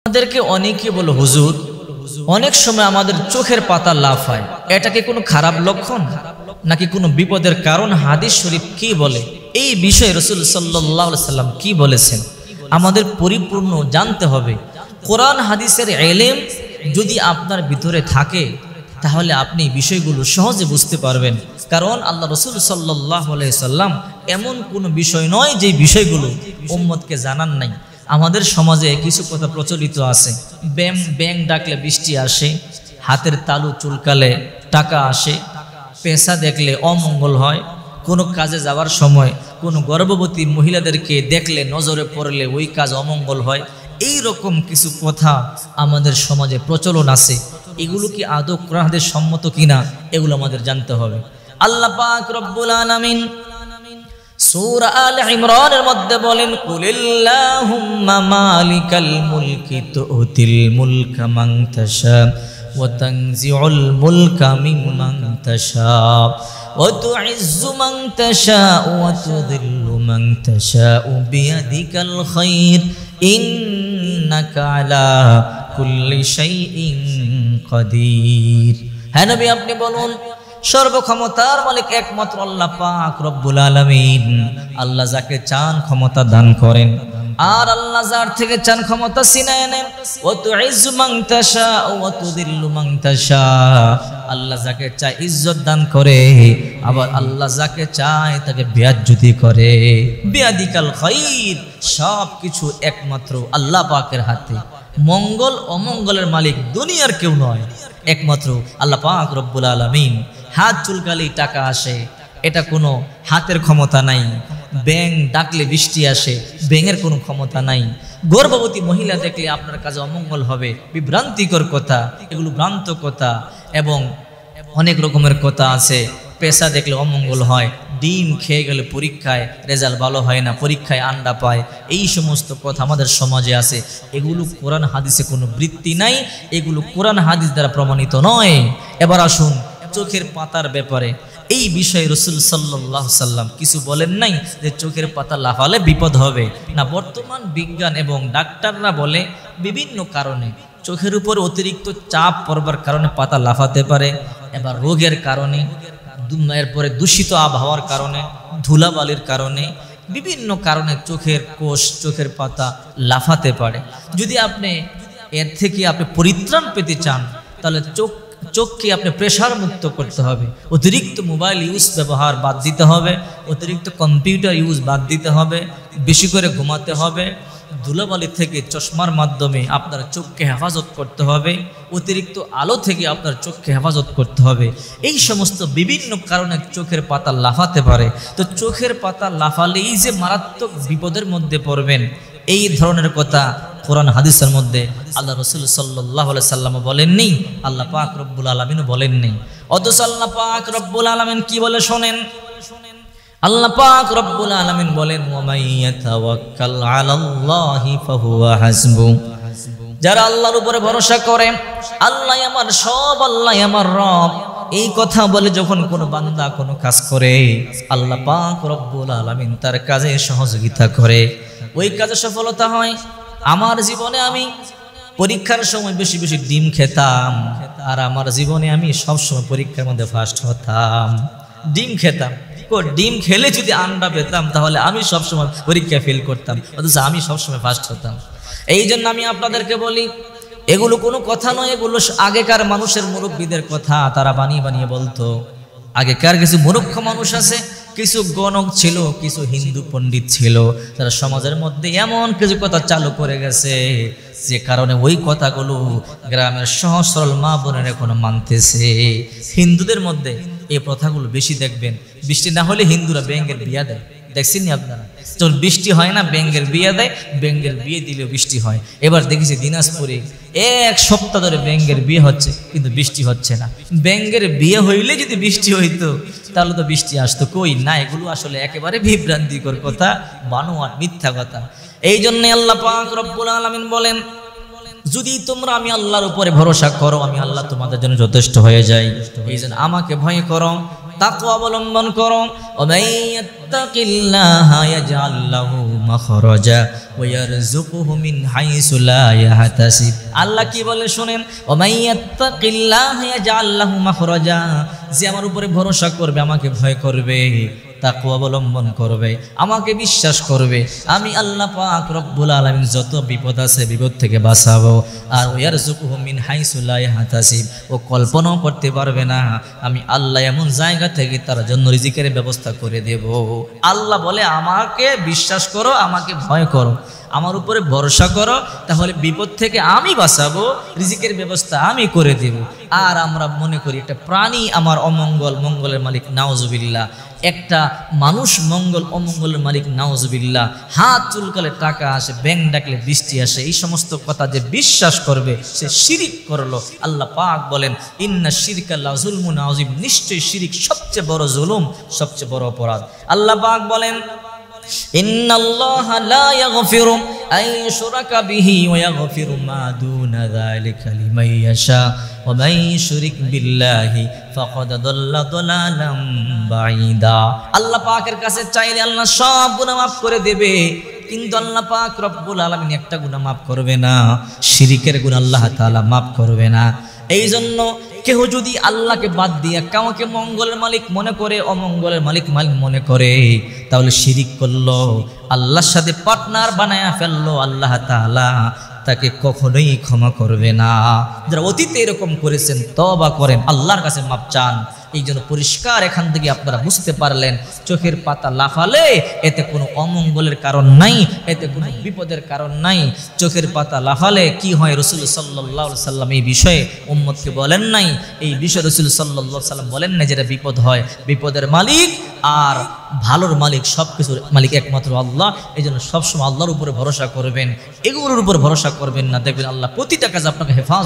আমাদেরকে অনেকে বলে হুজুর অনেক সময় আমাদের চোখের পাতা লাফায়, এটা কি কোনো খারাপ লক্ষণ নাকি কোনো বিপদের কারণ? হাদিস শরীফ কি বলে এই বিষয়ে? রাসূল সাল্লাল্লাহু আলাইহি সাল্লাম কি বলেছেন আমাদের পরিপূর্ণ জানতে হবে। কোরআন হাদিসের ইলম যদি আপনার ভিতরে থাকে তাহলে আপনি বিষয়গুলো সহজে বুঝতে পারবেন। কারণ আল্লাহ রাসূল সাল্লাল্লাহু আলাইহি সাল্লাম এমন কোনো বিষয় নয় যে বিষয়গুলো উম্মতকে জানান নাই। আমাদের সমাজে কিছু কথা প্রচলিত আছে, ব্যাং ডাকলে বৃষ্টি আসে, হাতের তালু চুলকালে টাকা আসে, পেশা দেখলে অমঙ্গল হয়, কোনো কাজে যাওয়ার সময় কোনো গর্ভবতী মহিলাদেরকে দেখলে নজরে পড়লে ওই কাজ অমঙ্গল হয়। এই রকম কিছু কথা আমাদের সমাজে প্রচলন আছে। এগুলো কি আদৌ কোরআন হাদিস সম্মত কিনা এগুলো আমাদের জানতে হবে। আল্লাহ পাক রব্বুল আলামিন সূরা আল ইমরানের মধ্যে বলেন, কুলিল্লাহুম্মা মালিকাল মুলকি তুতিল মুলকা মান তাশা ওয়া তানজিউল মুলকা মিম্মান তাশা ওয়া তুইজ্জু মান তাশা ওয়া তুযিল্লু মান তাশা বিয়াদিকাল খায়র ইন্নাকা আলা কুল্লি শাইইন কাদির। হ্যাঁ নবী, আপনি বলুন, সর্বক্ষমতার মালিক একমাত্র আল্লাহ পাক রব্বুল আলামিন। আল্লাহ যাকে চান ক্ষমতা দান করেন, আর আল্লাহ যার থেকে চান ক্ষমতা ছিনায় নেন। ওয়া তুইজ্জু মান তাশা ওয়া তুযিল্লু মান তাশা। আল্লাহ যাকে চায় ইজ্জত দান করে, আবার আল্লাহ যাকে চায় তাকে বেয়াজ্জতি করে। বিয়াদিকাল খায়র, সব কিছু একমাত্র আল্লাহ পাকের হাতে। মঙ্গল অমঙ্গলের মালিক দুনিয়ার কেউ নয়, একমাত্র আল্লাহ পাক রব্বুল আলামিন। হাত চুলকালেই টাকা আসে, এটা কোনো হাতের ক্ষমতা নাই। ব্যাং ডাকলে বৃষ্টি আসে, ব্যাঙের কোনো ক্ষমতা নাই। গর্ভবতী মহিলা দেখলে আপনার কাছে অমঙ্গল হবে, বিভ্রান্তিকর কথা, এগুলো ভ্রান্ত কথা। এবং অনেক রকমের কথা আছে, পেশা দেখলে অমঙ্গল হয়, ডিম খেয়ে গেলে পরীক্ষায় রেজাল্ট ভালো হয় না, পরীক্ষায় আন্ডা পায়। এই সমস্ত কথা আমাদের সমাজে আছে। এগুলো কোরআন হাদিসে কোনো বৃত্তি নাই, এগুলো কোরআন হাদিস দ্বারা প্রমাণিত নয়। এবার আসুন চোখের পাতার ব্যাপারে। এই বিষয়ে রাসূল সাল্লাল্লাহু আলাইহি সাল্লাম কিছু বলেন নাই যে চোখের পাতা লাফালে বিপদ হবে না। বর্তমান বিজ্ঞান এবং ডাক্তাররা বলে বিভিন্ন কারণে চোখের উপর অতিরিক্ত চাপ পড়বার কারণে পাতা লাফাতে পারে, এবার রোগের কারণে, এরপরে দূষিত আবহাওয়ার কারণে, ধুলাবালির কারণে, বিভিন্ন কারণে চোখের কোষ, চোখের পাতা লাফাতে পারে। যদি আপনি এর থেকে আপনি পরিত্রাণ পেতে চান তাহলে চোখকে আপনি প্রেশার মুক্ত করতে হবে। অতিরিক্ত মোবাইল ইউজ ব্যবহার বাদ দিতে হবে, অতিরিক্ত কম্পিউটার ইউজ বাদ দিতে হবে, বেশি করে ঘুমাতে হবে, ধুলাবালি থেকে চশমার মাধ্যমে আপনার চোখকে হেফাজত করতে হবে, অতিরিক্ত আলো থেকে আপনার চোখকে হেফাজত করতে হবে। এই সমস্ত বিভিন্ন কারণে চোখের পাতা লাফাতে পারে। তো চোখের পাতা লাফালেই যে মারাত্মক বিপদের মধ্যে পড়বেন, এই ধরনের কথা কোরআন হাদিসের মধ্যে আল্লাহ রাসূল সাল্লাল্লাহু আলাইহি সাল্লাম বলেননি, আল্লাহ পাক রব্বুল আলামিনও বলেননি। অথচ আল্লাহ পাক রব্বুল আলামিন কি বলে শোনেন। আল্লাহ পাক রব্বুল আলামিন বলেন, ওয়া মাইয়াতাওয়াক্কাল আলাল্লাহি ফাহুয়া হাসবু। যারা আল্লাহর উপরে ভরসা করে, আল্লাহ আমার সব, আল্লাহ আমার রব, এই কথা বলে যখন কোনো বান্দা কোনো কাজ করে, আল্লাহ পাক রব্বুল আলামিন তার কাজে সহযোগিতা করে, ওই কাজে সফলতা হয়। আমার জীবনে আমি পরীক্ষার সময় বেশি বেশি ডিম খেতাম, আর আমার জীবনে আমি সবসময় পরীক্ষার মধ্যে ফার্স্ট হতাম। ডিম খেতাম, ডিম খেলে যদি আন্ডা পেতাম তাহলে আমি সবসময় পরীক্ষায় ফেল করতাম, অথচ আমি সবসময় ফার্স্ট হতাম। এই জন্য আমি আপনাদেরকে বলি, এগুলো কোনো কথা নয়, এগুলো আগেকার মানুষের মুরব্বীদের কথা, তারা বানিয়ে বানিয়ে বলতো। আগেকার কিছু মূর্খ মানুষ আছে, কিছু গণক ছিল, কিছু হিন্দু পণ্ডিত ছিল, তারা সমাজের মধ্যে এমন কিছু কথা চালু করে গেছে যে কারণে ওই কথাগুলো গ্রামের সহজ সরল মা বোনের এখনো মানতেছে। হিন্দুদের মধ্যে এই প্রথাগুলো বেশি দেখবেন। বৃষ্টি না হলে হিন্দুরা ব্যাঙের বিয়া দেয়, দেখছেন নি আপনারা? যখন বৃষ্টি হয় না ব্যাঙের বিয়ে দেয়, ব্যাঙের বিয়ে দিলেও বৃষ্টি হয়। এবার দেখেছি দিনাজপুরে 1 সপ্তাহ ধরে ব্যাঙের বিয়ে হচ্ছে, কিন্তু বৃষ্টি হচ্ছে না। ব্যাঙের বিয়ে হইলে যদি বৃষ্টি হইতো তাহলে তো বৃষ্টি আসতো, কই না। এগুলো আসলে একেবারে বিভ্রান্তিকর কথা, বানোয়াট মিথ্যা কথা। এই জন্য আল্লাহ পাক রব্বুল আলামিন বলেন, যদি তোমরা আমি আল্লাহর উপরে ভরসা করো, আমি আল্লাহ তোমাদের জন্য যথেষ্ট হয়ে যাই। এই জন্য আমাকে ভয় করো, তাকওয়া অবলম্বন করো। ওয়া মাইয়াত্তাকিল্লাহা ইয়াজআল লাহু মাখরাজা ওয়া ইয়ারযুকুহু মিন হাইসু লা ইয়াহতাসিব। আল্লাহ কি বলে শুনেন, ওয়া মাইয়াত্তাকিল্লাহা ইয়াজআল লাহু মাখরাজা, যে আমার উপরে ভরসা করবে, আমাকে ভয় করবে, তাকওয়া অবলম্বন করবে, আমাকে বিশ্বাস করবে, আমি আল্লাহ পাক রব্বুল আলামিন যত বিপদ আছে বিপদ থেকে বাঁচাবো। আর ইয়ারযুকুহু মিন হাইসু লা ইয়াহতাসিব, ও কল্পনাও করতে পারবে না আমি আল্লাহ এমন জায়গা থেকে তার জন্য রিজিকের ব্যবস্থা করে দেব। আল্লাহ বলে আমাকে বিশ্বাস করো, আমাকে ভয় করো, আমার উপরে ভরসা করো, তাহলে বিপদ থেকে আমি বাঁচাবো, রিজিকের ব্যবস্থা আমি করে দেব। আর আমরা মনে করি একটা প্রাণী আমার অমঙ্গল, মঙ্গলের মালিক নাউজুবিল্লাহ, একটা মানুষ মঙ্গল, অমঙ্গলের মালিক নাউজুবিল্লাহ, হাত চুলকালে টাকা আসে, ব্যাংক ডাকলে বৃষ্টি আসে, এই সমস্ত কথা যে বিশ্বাস করবে সে শিরিক করলো। আল্লাহ পাক বলেন ইন্না শিরকা লাযুলমুন আযীম, নিশ্চয়ই শিরিক সবচেয়ে বড় জুলুম, সবচেয়ে বড় অপরাধ। আল্লাহ পাক বলেন ইন্নাল্লাহা লা ইয়াগফিরু আন ইউশরাকা বিহি ওয়া ইয়াগফিরু মা দুনা যালিকা লিমান ইয়াশা ওয়া মান ইউশরিক বিল্লাহি ফাকাদ দাল্লা দালালাম বাঈদা। আল্লাহ পাকের কাছে চাইলে আল্লাহ সব গুনাহ মাফ করে দেবে, কিন্তু আল্লাহ পাক রব্বুল আলামিন একটা গুনাহ মাফ করবে না, শিরিকের গুনাহ আল্লাহ তাআলা মাফ করবে না। এই জন্য কেহ যদি আল্লাহকে বাদ দিয়ে কাউকে মঙ্গলের মালিক মনে করে, অমঙ্গলের মালিক মনে করে, তাহলে শিরিক করলো, আল্লাহর সাথে পার্টনার বানায়া ফেললো, আল্লাহ তাআলা তাকে কখনোই ক্ষমা করবে না। যারা অতীতে এরকম করেছেন তওবা করেন, আল্লাহর কাছে মাপ চান। এই জন্য পরিষ্কার এখান থেকে আপনারা বুঝতে পারলেন, চোখের পাতা লাফালে এতে কোনো অমঙ্গলের কারণ নাই, এতে কোনো বিপদের কারণ নাই। চোখের পাতা লাফালে কি হয় রাসূল সাল্লাল্লাহু আলাইহি সাল্লাম এই বিষয়ে উম্মতকে বলেন নাই, এই বিষয়ে রাসূল সাল্লাল্লাহু আলাইহি সাল্লাম বলেন না যেটা বিপদ হয়, বিপদের মালিক আর ভালোর মালিক, সব কিছুর মালিক একমাত্র আল্লাহ। এই জন্য সবসময় আল্লাহর উপরে ভরসা করবেন, এগুলোর উপর ভরসা করবেন না, দেখবেন আল্লাহ প্রতিটা কাজ আপনাকে হেফাজত